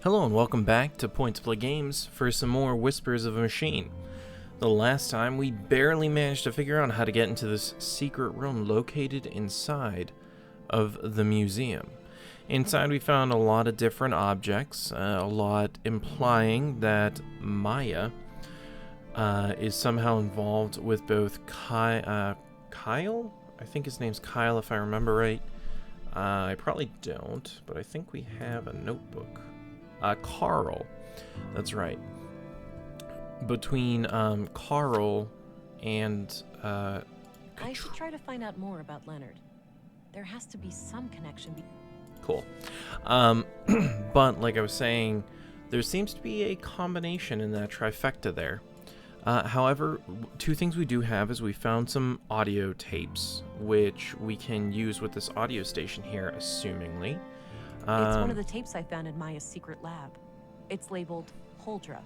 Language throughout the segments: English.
Hello and welcome back to Point to Play Games for some more Whispers of a Machine. The last time we barely managed to figure out how to get into this secret room located inside of the museum. Inside we found a lot of different objects, a lot implying that Maya is somehow involved with both Kyle? I think his name's Kyle if I remember right. I probably don't, but I think we have a notebook. Carl. That's right. Between Carl and I should try to find out more about Leonard. There has to be some connection. Cool. But like I was saying, there seems to be a combination in that trifecta there. However, two things we do have is we found some audio tapes, which we can use with this audio station here, assumingly. It's one of the tapes I found in Maya's secret lab. It's labeled Holdra.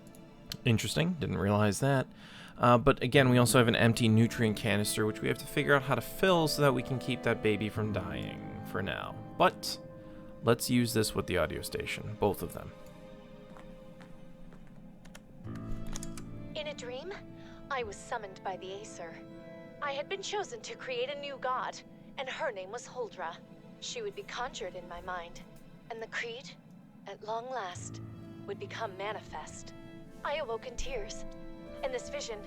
Interesting. Didn't realize that. But again, we also have an empty nutrient canister, which we have to figure out how to fill so that we can keep that baby from dying for now. But let's use this with the audio station, both of them. In a dream, I was summoned by the Acer. I had been chosen to create a new god, and her name was Holdra. She would be conjured in my mind, and the creed, at long last, would become manifest. I awoke in tears, and this vision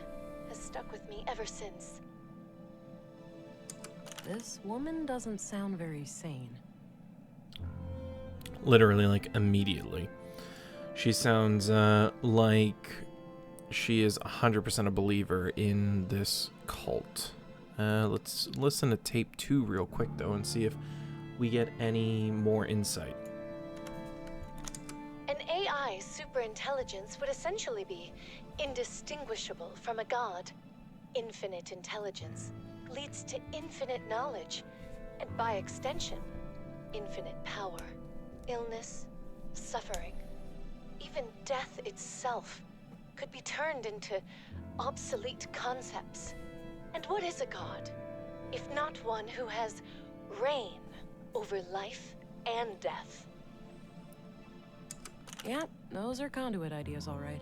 has stuck with me ever since. This woman doesn't sound very sane. Literally, like, immediately. She sounds like she is 100% a believer in this cult. Let's listen to tape 2 real quick, though, and see if we get any more insight. An AI superintelligence would essentially be indistinguishable from a god. Infinite intelligence leads to infinite knowledge, and by extension, infinite power. Illness, suffering, even death itself could be turned into obsolete concepts. And what is a god, if not one who has reign over life and death? Yeah, those are conduit ideas, all right.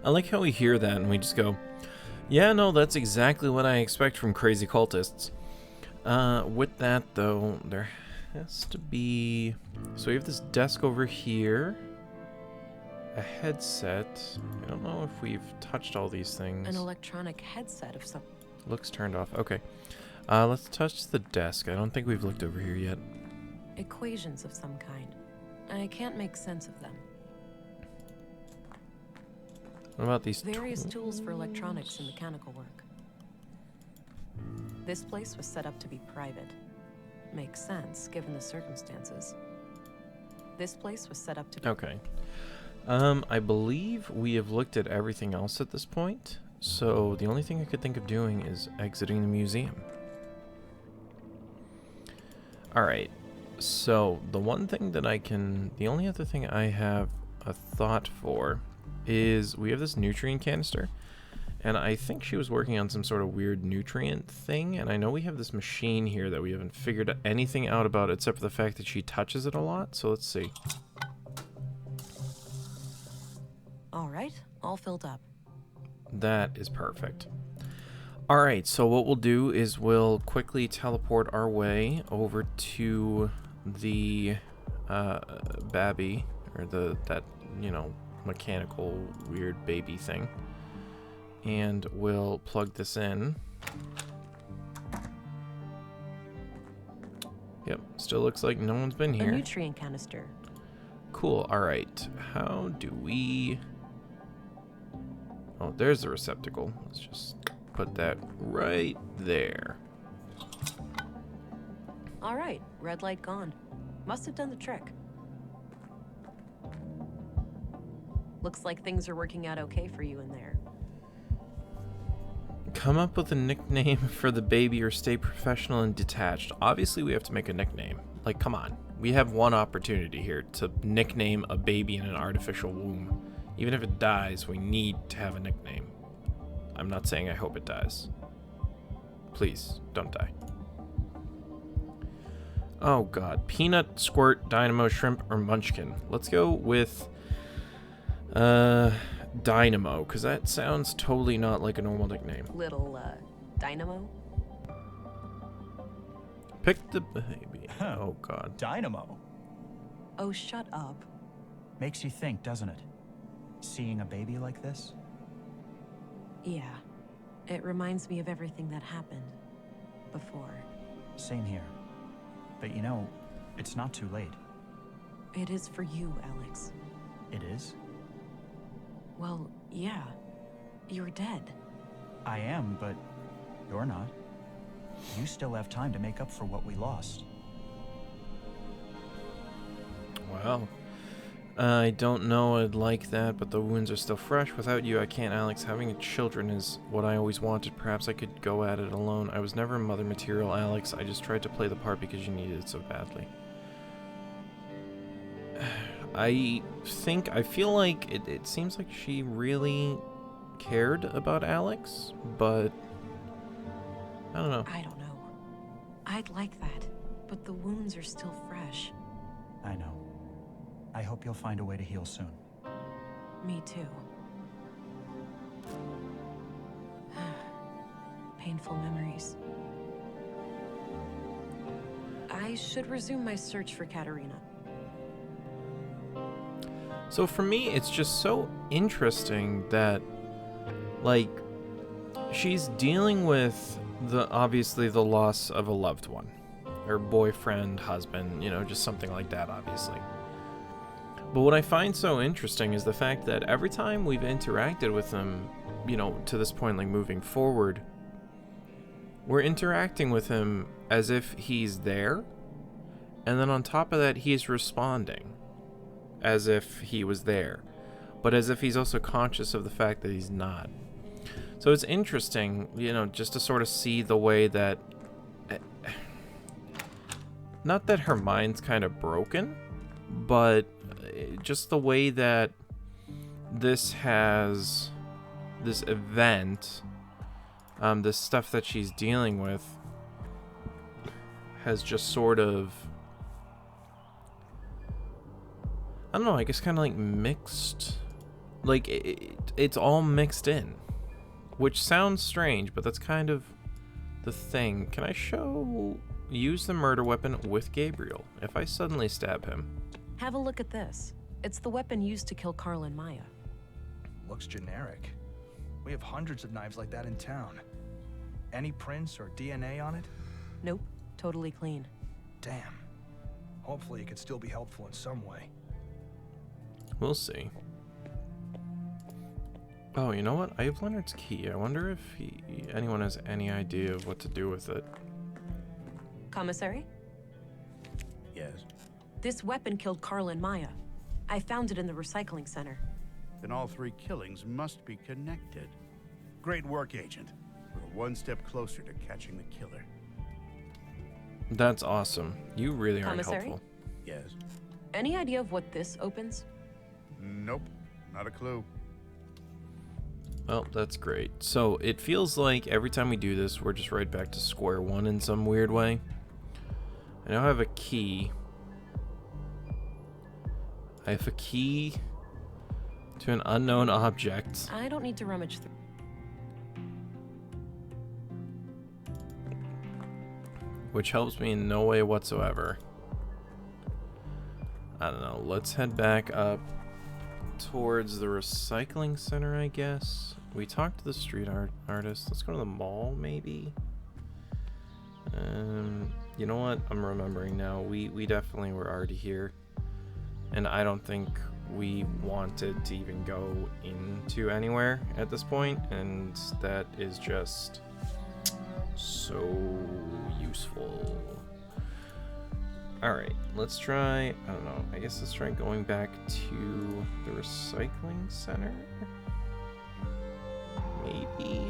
I like how we hear that and we just go, yeah, no, that's exactly what I expect from crazy cultists. With that, though, there has to be... So we have this desk over here. A headset. I don't know if we've touched all these things. An electronic headset of some... Looks turned off. Okay. Let's touch the desk. I don't think we've looked over here yet. Equations of some kind. I can't make sense of them. What about these various tools for electronics and mechanical work? This place was set up to be private. Makes sense, given the circumstances. This place was set up to be... Okay. I believe we have looked at everything else at this point, so the only thing I could think of doing is exiting the museum. Alright, so the only other thing I have a thought for is we have this nutrient canister, and I think she was working on some sort of weird nutrient thing, and I know we have this machine here that we haven't figured anything out about except for the fact that she touches it a lot, so let's see. Alright, all filled up. That is perfect. Alright, so what we'll do is we'll quickly teleport our way over to the babby, or that mechanical weird baby thing. And we'll plug this in. Yep, still looks like no one's been here. A nutrient canister. Cool, alright. How do we... Oh, there's the receptacle. Let's just put that right there. Alright, red light gone. Must have done the trick. Looks like things are working out okay for you in there. Come up with a nickname for the baby or stay professional and detached. Obviously, we have to make a nickname. Like, come on. We have one opportunity here to nickname a baby in an artificial womb. Even if it dies, we need to have a nickname. I'm not saying I hope it dies. Please, don't die. Oh god. Peanut, Squirt, Dynamo, Shrimp, or Munchkin. Let's go with Dynamo, because that sounds totally not like a normal nickname. Little, Dynamo? Pick the baby. Oh god. Dynamo? Oh, shut up. Makes you think, doesn't it? Seeing a baby like this? Yeah. It reminds me of everything that happened before. Same here. But you know, it's not too late. It is for you, Alex. It is? Well, yeah. You're dead. I am, but you're not. You still have time to make up for what we lost. Wow. I don't know I'd like that, but the wounds are still fresh. Without you, I can't, Alex. Having children is what I always wanted. Perhaps I could go at it alone. I was never mother material, Alex. I just tried to play the part because you needed it so badly. I feel like it seems like she really cared about Alex, but I don't know. I don't know. I'd like that, but the wounds are still fresh. I know. I hope you'll find a way to heal soon. Me too. Painful memories. I should resume my search for Katerina. So for me, it's just so interesting that, like, she's dealing with obviously the loss of a loved one. Her boyfriend, husband, you know, just something like that, obviously. But what I find so interesting is the fact that every time we've interacted with him, you know, to this point, like moving forward, we're interacting with him as if he's there. And then on top of that, he's responding as if he was there, but as if he's also conscious of the fact that he's not. So it's interesting, you know, just to sort of see the way that, not that her mind's kind of broken, but just the way that this event, this stuff that she's dealing with, has just sort of, I don't know, I guess kind of like mixed, like it's all mixed in, which sounds strange, but that's kind of the thing. Can I use the murder weapon with Gabriel if I suddenly stab him? Have a look at this. It's the weapon used to kill Carl and Maya. Looks generic. We have hundreds of knives like that in town. Any prints or DNA on it? Nope, totally clean. Damn. Hopefully it could still be helpful in some way. We'll see. Oh, you know what? I have Leonard's key. I wonder if anyone has any idea of what to do with it. Commissary? Yes. This weapon killed Carl and Maya. I found it in the recycling center. Then all three killings must be connected. Great work, Agent. We're one step closer to catching the killer. That's awesome. You really are Commissary? helpful. Yes. Any idea of what this opens? Nope. Not a clue. Well, that's great. So it feels like every time we do this, we're just right back to square one in some weird way. I now have a key. I have a key to an unknown object. I don't need to rummage through. Which helps me in no way whatsoever. I don't know. Let's head back up towards the recycling center, I guess. We talked to the street artist. Let's go to the mall, maybe. You know what? I'm remembering now. We definitely were already here. And I don't think we wanted to even go into anywhere at this point. And that is just so useful. Alright, let's try, I don't know, I guess let's try going back to the recycling center? Maybe?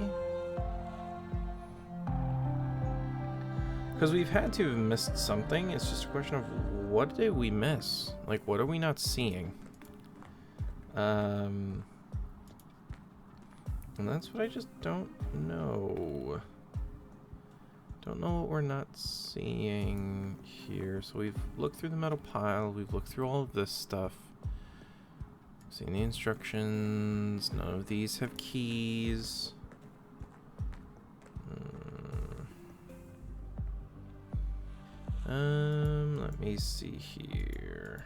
Because we've had to have missed something, it's just a question of what did we miss? Like, what are we not seeing? And that's what I just don't know. Don't know what we're not seeing here. So we've looked through the metal pile. We've looked through all of this stuff. Seen the instructions. None of these have keys. Let me see here.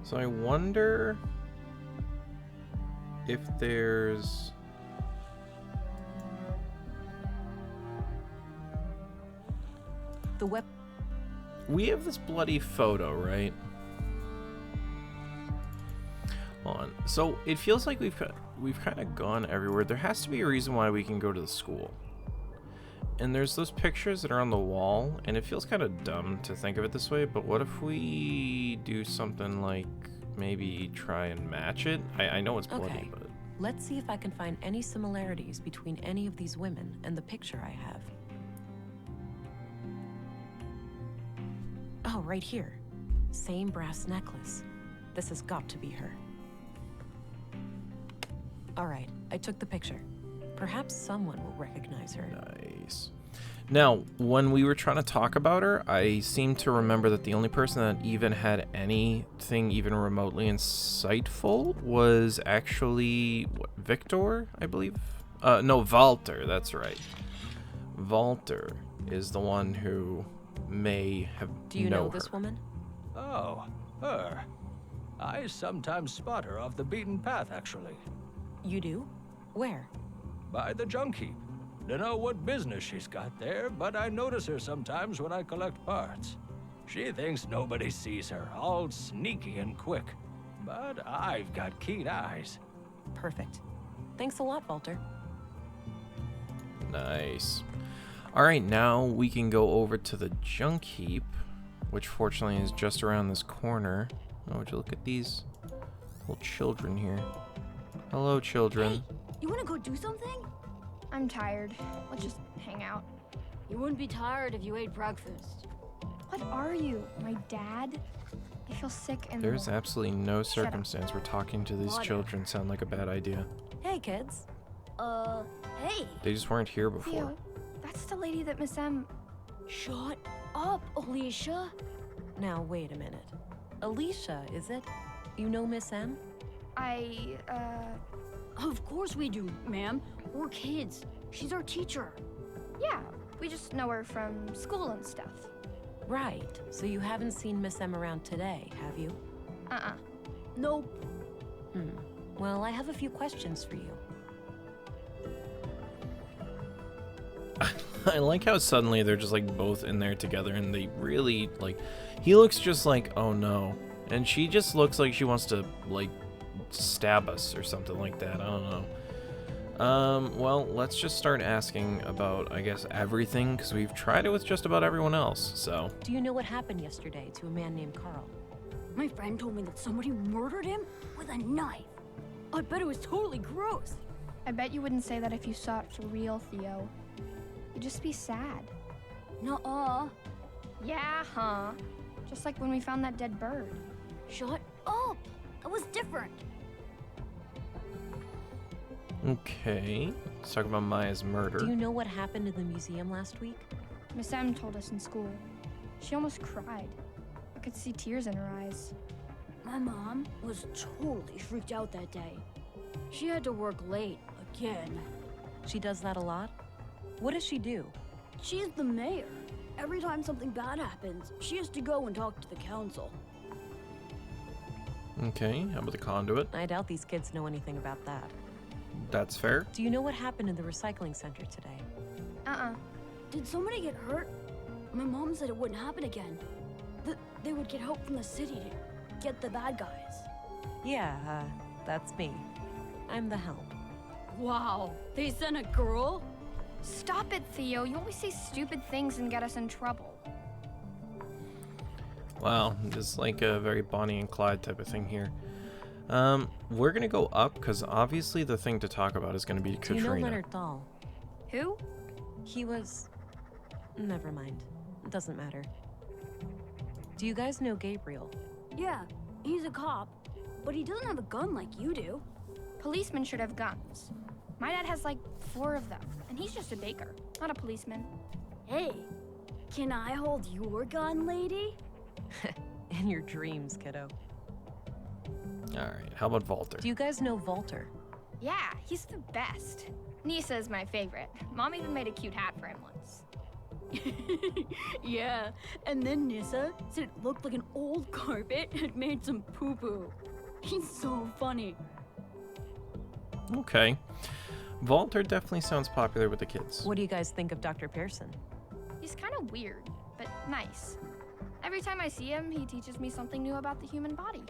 So I wonder if there's The web. we have this bloody photo, right? Hold on. So it feels like we've kind of gone everywhere. There has to be a reason why we can go to the school. And there's those pictures that are on the wall, and it feels kind of dumb to think of it this way, but what if we do something like maybe try and match it? I know it's bloody, Okay. but... Let's see if I can find any similarities between any of these women and the picture I have. Oh, right here. Same brass necklace. This has got to be her. All right, I took the picture. Perhaps someone will recognize her. Nice. Now, when we were trying to talk about her, I seem to remember that the only person that even had anything even remotely insightful was actually Victor, I believe. No, Walter. That's right. Walter is the one who may have. Do you know this woman? Oh, her. I sometimes spot her off the beaten path, actually. You do? Where? By the Junk Heap. Dunno what business she's got there, but I notice her sometimes when I collect parts. She thinks nobody sees her, all sneaky and quick. But I've got keen eyes. Perfect. Thanks a lot, Walter. Nice. All right, now we can go over to the Junk Heap, which fortunately is just around this corner. Oh, would you look at these little children here? Hello, children. Hey, you want to go do something? I'm tired. Let's just hang out. You wouldn't be tired if you ate breakfast. What are you, my dad? I feel sick and There's absolutely no Shut up. circumstance where talking to these Water. children sound like a bad idea. Hey, kids. Hey. They just weren't here before. Theo, that's the lady that Miss M. Shut up, Alicia. Now, wait a minute. Alicia, is it? You know Miss M? Of course we do, ma'am. We're kids. She's our teacher. Yeah, we just know her from school and stuff. Right. So you haven't seen Miss M around today, have you? Nope. Well, I have a few questions for you. I like how suddenly they're just like both in there together and they really like, he looks just like, oh no. And she just looks like she wants to like stab us or something like that. I don't know. Well, let's just start asking about, I guess, everything, because we've tried it with just about everyone else, so. Do you know what happened yesterday to a man named Carl? My friend told me that somebody murdered him with a knife. I bet it was totally gross. I bet you wouldn't say that if you saw it for real, Theo. You'd just be sad. Nuh-uh. Yeah, huh? Just like when we found that dead bird. Shut up. That was different. Okay, let's talk about Maya's murder. Do you know what happened in the museum last week? Miss M told us in school. She almost cried. I could see tears in her eyes. My mom was totally freaked out that day. She had to work late again. She does that a lot? What does she do? She's the mayor. Every time something bad happens, she has to go and talk to the council. Okay, how about the conduit? I doubt these kids know anything about that. That's fair. Do you know what happened in the recycling center today? Did somebody get hurt? My mom said it wouldn't happen again. That they would get help from the city to get the bad guys. Yeah, that's me. I'm the help. Wow, they sent a girl? Stop it, Theo. You always say stupid things and get us in trouble. Wow, it's like a very Bonnie and Clyde type of thing here. We're gonna go up because obviously the thing to talk about is gonna be Katrina. Do you know Leonard Dahl? Who? He was... Never mind. It doesn't matter. Do you guys know Gabriel? Yeah, he's a cop. but he doesn't have a gun like you do. Policemen should have guns. My dad has like 4 of them, and he's just a baker, not a policeman. Hey, can I hold your gun, lady? In your dreams, kiddo. Alright, how about Walter? Do you guys know Walter? Yeah, he's the best. Nisa's my favorite. Mom even made a cute hat for him once. Yeah, and then Nissa said it looked like an old carpet had made some poo-poo. He's so funny. Okay. Walter definitely sounds popular with the kids. What do you guys think of Dr. Pearson? He's kind of weird, but nice. Every time I see him, he teaches me something new about the human body.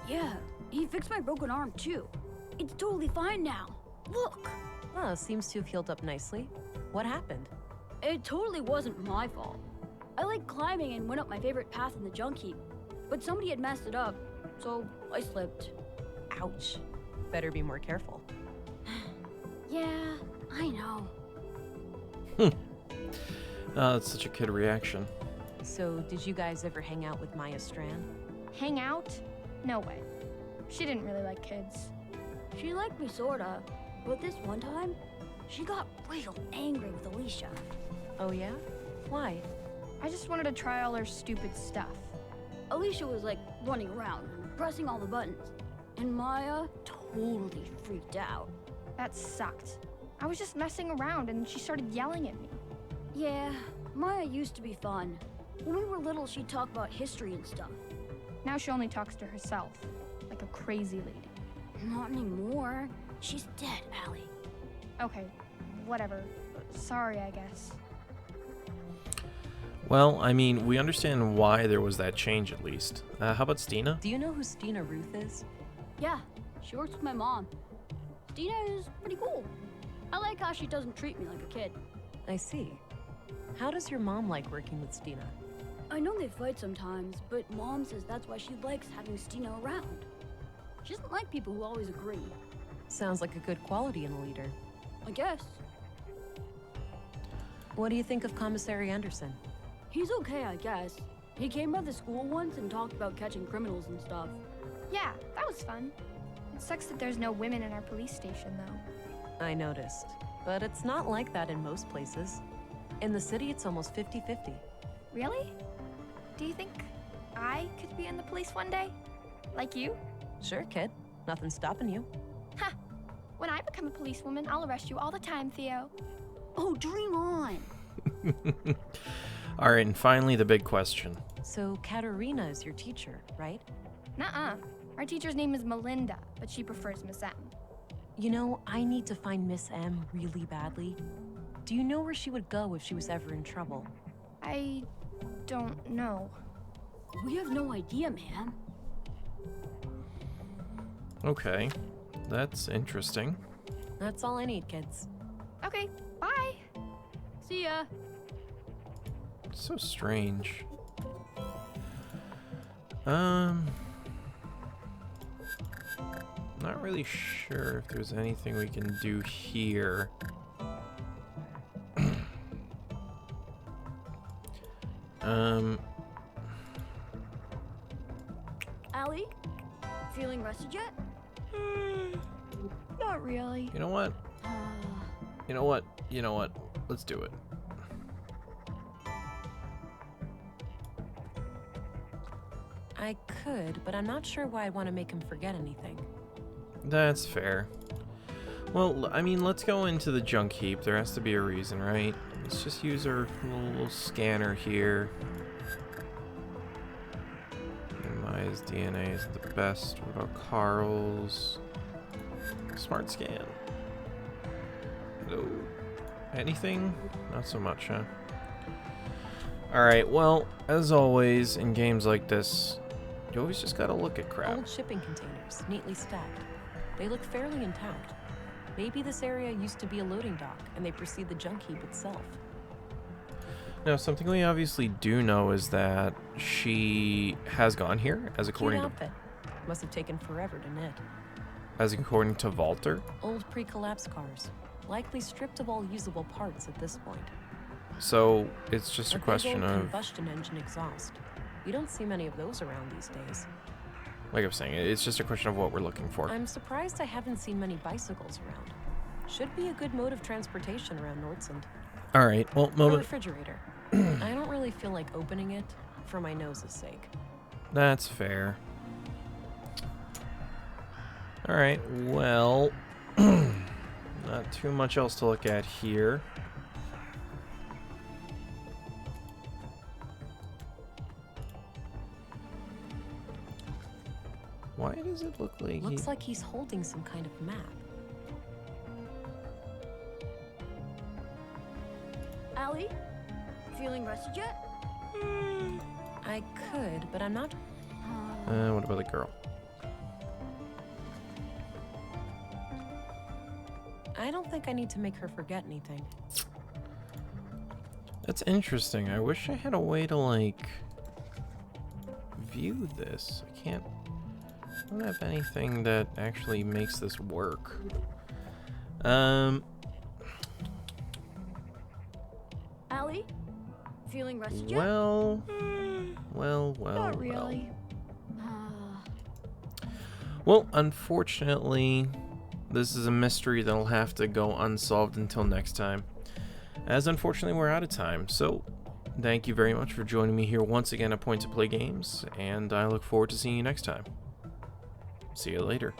Yeah, he fixed my broken arm too. It's totally fine now. Look! Oh, seems to have healed up nicely. What happened? It totally wasn't my fault. I like climbing and went up my favorite path in the Junk Heap, but somebody had messed it up, so I slipped. Ouch. Better be more careful. Yeah, I know. That's such a kid reaction. So, did you guys ever hang out with Maya Strand? Hang out? No way. She didn't really like kids. She liked me sorta, but this one time, she got real angry with Alicia. Oh yeah? Why? I just wanted to try all her stupid stuff. Alicia was like running around and pressing all the buttons, and Maya totally freaked out. That sucked. I was just messing around and she started yelling at me. Yeah, Maya used to be fun. When we were little, she'd talk about history and stuff. Now she only talks to herself, like a crazy lady. Not anymore. She's dead, Allie. Okay, whatever. Sorry, I guess. Well, I mean, we understand why there was that change at least. How about Stina? Do you know who Stina Ruth is? Yeah, she works with my mom. Stina is pretty cool. I like how she doesn't treat me like a kid. I see. How does your mom like working with Stina? I know they fight sometimes, but Mom says that's why she likes having Stina around. She doesn't like people who always agree. Sounds like a good quality in a leader. I guess. What do you think of Commissary Anderson? He's okay, I guess. He came by the school once and talked about catching criminals and stuff. Yeah, that was fun. It sucks that there's no women in our police station, though. I noticed. But it's not like that in most places. In the city, it's almost 50-50. Really? Do you think I could be in the police one day? Like you? Sure, kid. Nothing's stopping you. Ha! When I become a policewoman, I'll arrest you all the time, Theo. Oh, dream on! Alright, and finally the big question. So, Katerina is your teacher, right? Nuh-uh. Our teacher's name is Melinda, but she prefers Miss M. You know, I need to find Miss M really badly. Do you know where she would go if she was ever in trouble? I don't know. We have no idea, ma'am. Okay, that's interesting. That's all I need, kids. Okay, bye. See ya. So strange. Not really sure if there's anything we can do here. Allie? Feeling rested yet? Not really. You know what? You know what? You know what? Let's do it. I could, but I'm not sure why I'd want to make him forget anything. That's fair. Well, I mean, let's go into the Junk Heap. There has to be a reason, right? Let's just use our little scanner here. And Maya's DNA is the best. What about Carl's? Smart scan. Hello. Anything? Not so much, huh? Alright, well, as always, in games like this, you always just gotta look at crap. Old shipping containers, neatly stacked. They look fairly intact. Maybe this area used to be a loading dock, and they precede the Junk Heap itself. Now, something we obviously do know is that she has gone here, as according Cute outfit. Must have taken forever to knit. As according to Walter. Old pre-collapse cars, likely stripped of all usable parts at this point. So it's just a big question old of. combustion engine exhaust. You don't see many of those around these days. like I was saying, it's just a question of what we're looking for. I'm surprised I haven't seen many bicycles around. Should be a good mode of transportation around Nordsund. All right, well, A moment. refrigerator. I don't really feel like opening it for my nose's sake. That's fair. All right, well, not too much else to look at here. Why does it look like Looks like he's holding some kind of map. Allie, feeling rested yet? I could, but I'm not. What about the girl? I don't think I need to make her forget anything. That's interesting. I wish I had a way to, like, view this. I don't have anything that actually makes this work. Allie, feeling rested yet? Well, Not really. Well, unfortunately, this is a mystery that'll have to go unsolved until next time. As unfortunately, we're out of time. So, thank you very much for joining me here once again at Point to Play Games, and I look forward to seeing you next time. See you later.